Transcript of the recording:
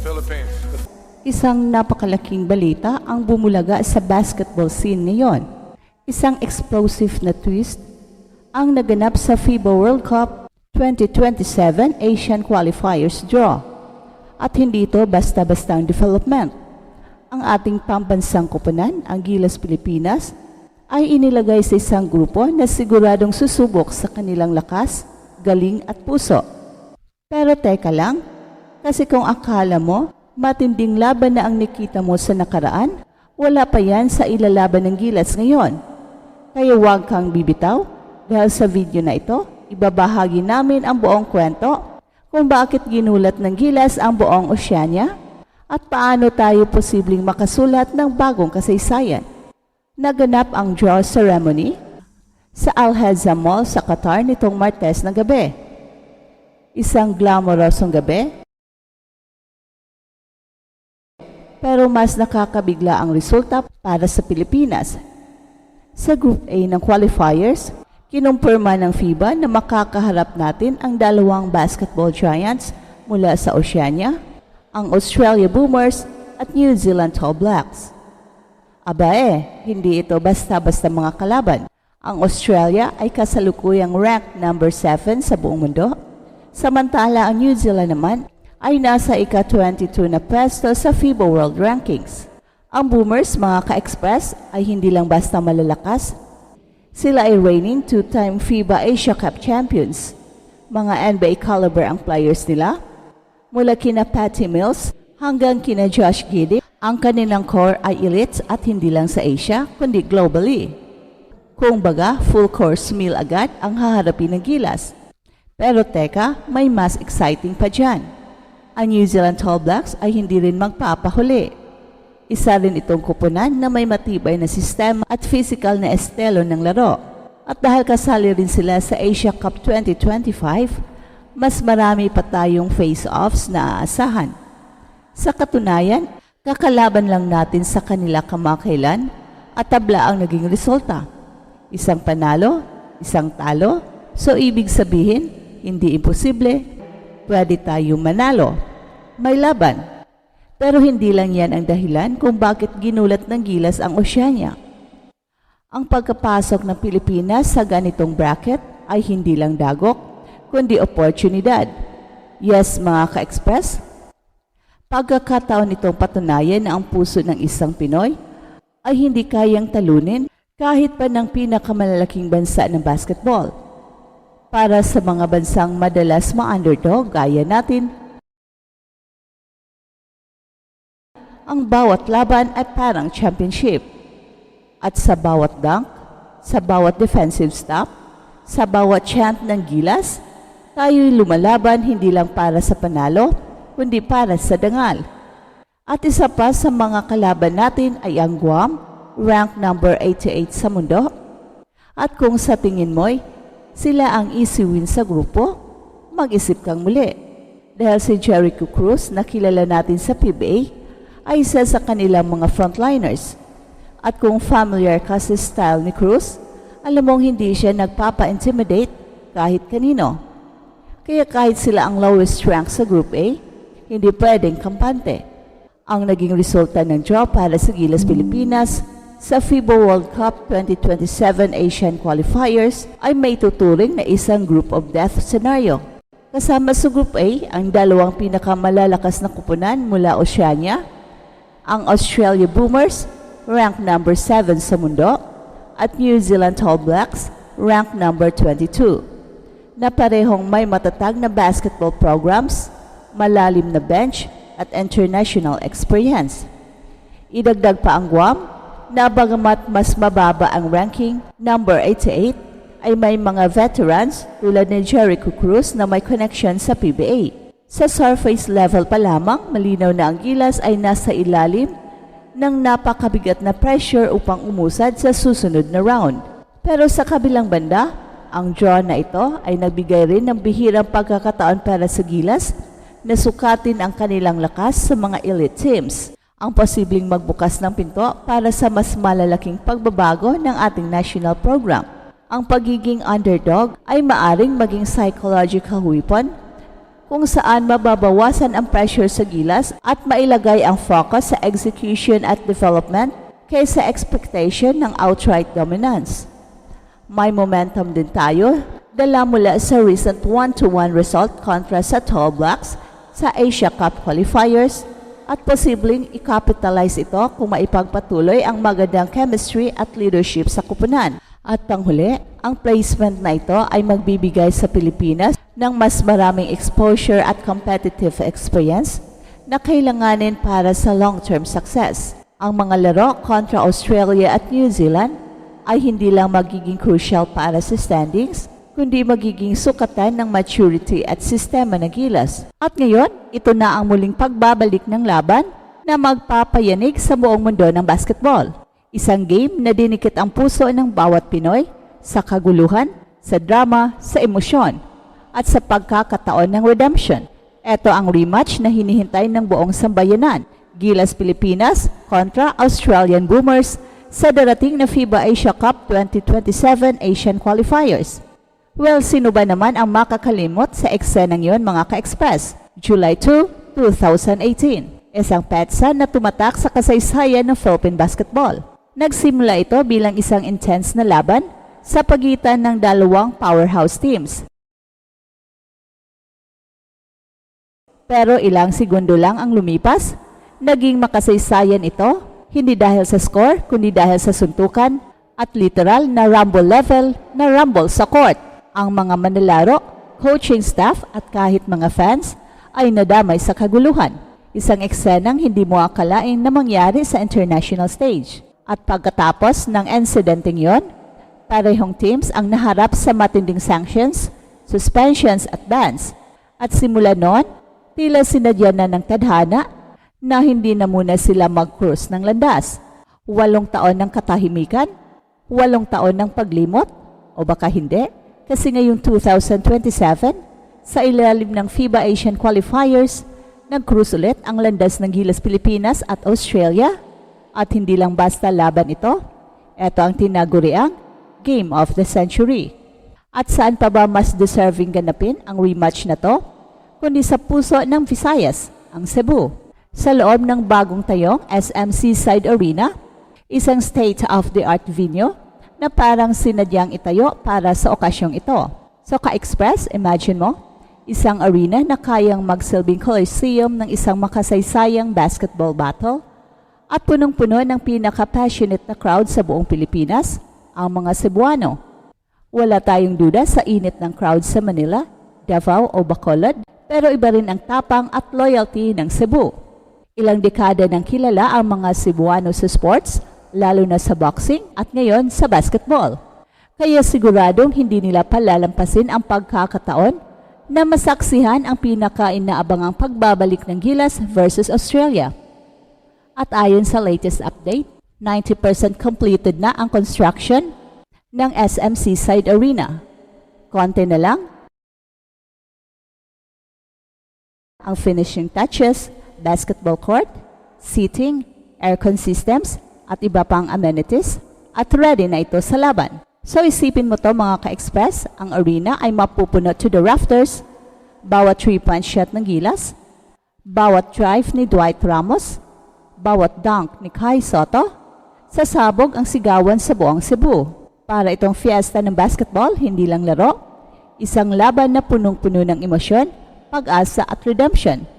Philippines. Isang napakalaking balita ang bumulaga sa basketball scene ngayon. Isang explosive na twist ang naganap sa FIBA World Cup 2027 Asian Qualifiers draw. At hindi ito basta-bastang development. Ang ating pambansang koponan, ang Gilas Pilipinas, ay inilagay sa isang grupo na siguradong susubok sa kanilang lakas, galing at puso. Pero teka lang, kasi kung akala mo matinding laban na ang nakita mo sa nakaraan, wala pa yan sa ilalaban ng Gilas ngayon. Kaya huwag kang bibitaw dahil sa video na ito, ibabahagi namin ang buong kwento kung bakit ginulat ng Gilas ang buong Oceania at paano tayo posibleng makasulat ng bagong kasaysayan. Naganap ang draw ceremony sa Al-Hadza Mall sa Qatar nitong Martes na gabi. Isang glamorosong gabi, pero mas nakakabigla ang resulta para sa Pilipinas. Sa Group A ng qualifiers, kinumpirma ng FIBA na makakaharap natin ang dalawang basketball giants mula sa Oceania, ang Australia Boomers at New Zealand All Blacks. Hindi ito basta-basta mga kalaban. Ang Australia ay kasalukuyang ranked number 7 sa buong mundo, samantala ang New Zealand naman ay nasa ika-22 na pwesto sa FIBA World Rankings. Ang Boomers, mga ka-express, ay hindi lang basta malalakas. Sila ay reigning 2-time FIBA Asia Cup champions. Mga NBA caliber ang players nila. Mula kina Patty Mills hanggang kina Josh Giddey, ang kanilang core ay elite at hindi lang sa Asia, kundi globally. Kung baga, full course meal agad ang haharapin ng Gilas. Pero teka, may mas exciting pa dyan. Ang New Zealand All Blacks ay hindi rin magpapahuli. Isa rin itong kupunan na may matibay na sistema at physical na estilo ng laro. At dahil kasali rin sila sa Asia Cup 2025, mas marami pa tayong face-offs na aasahan. Sa katunayan, kakalaban lang natin sa kanila kamakailan at tabla ang naging resulta. Isang panalo, isang talo, so ibig sabihin, hindi imposible, pwede tayong manalo. May laban. Pero hindi lang yan ang dahilan kung bakit ginulat ng Gilas ang Oceania. Ang pagkapasok ng Pilipinas sa ganitong bracket ay hindi lang dagok, kundi oportunidad. Yes, mga ka-express, pagkakataon itong patunayan na ang puso ng isang Pinoy ay hindi kayang talunin kahit pa ng pinakamalalaking bansa ng basketball. Para sa mga bansang madalas ma-underdog gaya natin, ang bawat laban ay parang championship. At sa bawat dunk, sa bawat defensive stop, sa bawat chant ng Gilas, tayo'y lumalaban hindi lang para sa panalo, kundi para sa dangal. At isa pa sa mga kalaban natin ay ang Guam, ranked number 88 sa mundo. At kung sa tingin mo'y sila ang easy win sa grupo, mag-isip kang muli. Dahil si Jericho Cruz na kilala natin sa PBA ay isa sa kanilang mga frontliners. At kung familiar ka sa style ni Cruz, alam mong hindi siya nagpapa-intimidate kahit kanino. Kaya kahit sila ang lowest rank sa Group A, hindi pwedeng kampante. Ang naging resulta ng draw para sa Gilas Pilipinas sa FIBA World Cup 2027 Asian Qualifiers ay may tuturing na isang group of death scenario. Kasama sa Group A ang dalawang pinakamalalakas na kupunan mula Oceania, ang Australia Boomers, ranked number 7 sa mundo, at New Zealand All Blacks, ranked number 22, na parehong may matatag na basketball programs, malalim na bench, at international experience. Idagdag pa ang Guam, na bagamat mas mababa ang ranking, number 88, ay may mga veterans tulad ni Jericho Cruz na may connection sa PBA. Sa surface level pa lamang, malinaw na ang Gilas ay nasa ilalim ng napakabigat na pressure upang umusad sa susunod na round. Pero sa kabilang banda, ang draw na ito ay nagbigay rin ng bihirang pagkakataon para sa Gilas na sukatin ang kanilang lakas sa mga elite teams. Ang posibleng magbukas ng pinto para sa mas malalaking pagbabago ng ating national program. Ang pagiging underdog ay maaring maging psychological weapon kung saan mababawasan ang pressure sa gilas at mailagay ang focus sa execution at development kaysa expectation ng outright dominance. May momentum din tayo dala mula sa recent 1-1 result kontra sa Tall Blacks sa Asia Cup qualifiers at posibleng i-capitalize ito kung maipagpatuloy ang magandang chemistry at leadership sa kupunan. At panghuli, ang placement na ito ay magbibigay sa Pilipinas ng mas maraming exposure at competitive experience na kailanganin para sa long-term success. Ang mga laro kontra Australia at New Zealand ay hindi lang magiging crucial para sa standings, kundi magiging sukatan ng maturity at sistema ng gilas. At ngayon, ito na ang muling pagbabalik ng laban na magpapayanig sa buong mundo ng basketball. Isang game na dinikit ang puso ng bawat Pinoy sa kaguluhan, sa drama, sa emosyon, at sa pagkakataon ng redemption. Ito ang rematch na hinihintay ng buong sambayanan, Gilas Pilipinas kontra Australian Boomers sa darating na FIBA Asia Cup 2027 Asian Qualifiers. Well, sino ba naman ang makakalimot sa eksenang yon mga ka-express? July 2, 2018. Isang petsa na tumatak sa kasaysayan ng Philippine basketball. Nagsimula ito bilang isang intense na laban sa pagitan ng dalawang powerhouse teams. Pero ilang segundo lang ang lumipas, naging makasaysayan ito, hindi dahil sa score, kundi dahil sa suntukan at literal na rumble level na rumble sa court. Ang mga manlalaro, coaching staff at kahit mga fans ay nadamay sa kaguluhan. Isang eksenang hindi mo akalain na mangyari sa international stage. At pagkatapos ng incidenteng yon, parehong teams ang naharap sa matinding sanctions, suspensions at bans. At simula noon, tila sinadya na ng tadhana na hindi na muna sila mag-cruise ng landas. 8 taon ng katahimikan, 8 taon ng paglimot, o baka hindi, kasi ngayong 2027, sa ilalim ng FIBA Asian Qualifiers, nag-cruise ulit ang landas ng Gilas Pilipinas at Australia. At hindi lang basta laban ito, ito ang tinaguriang Game of the Century. At saan pa ba mas deserving ganapin ang rematch na to, kundi sa puso ng Visayas, ang Cebu. Sa loob ng bagong tayong SM Seaside Arena, isang state-of-the-art venue na parang sinadyang itayo para sa okasyong ito. So ka-express, imagine mo, isang arena na kayang magsilbing coliseum ng isang makasaysayang basketball battle at punong-puno ng pinaka-passionate na crowd sa buong Pilipinas, ang mga Cebuano. Wala tayong duda sa init ng crowd sa Manila, Davao o Bacolod, pero iba rin ang tapang at loyalty ng Cebu. Ilang dekada nang kilala ang mga Cebuano sa sports, lalo na sa boxing at ngayon sa basketball. Kaya siguradong hindi nila palalampasin ang pagkakataon na masaksihan ang pinaka-inaabangang pagbabalik ng Gilas versus Australia. At ayon sa latest update, 90% completed na ang construction ng SM Seaside Arena. Konti na lang ang finishing touches, basketball court, seating, aircon systems, at iba pang amenities, at ready na ito sa laban. So isipin mo to mga ka-express, ang arena ay mapupuno to the rafters, bawat 3-point shot ng Gilas, bawat drive ni Dwight Ramos, bawat dunk ni Kai Soto, sasabog ang sigawan sa buong Cebu. Para itong fiesta ng basketball, hindi lang laro, isang laban na punong-puno ng emosyon, pag-asa at redemption.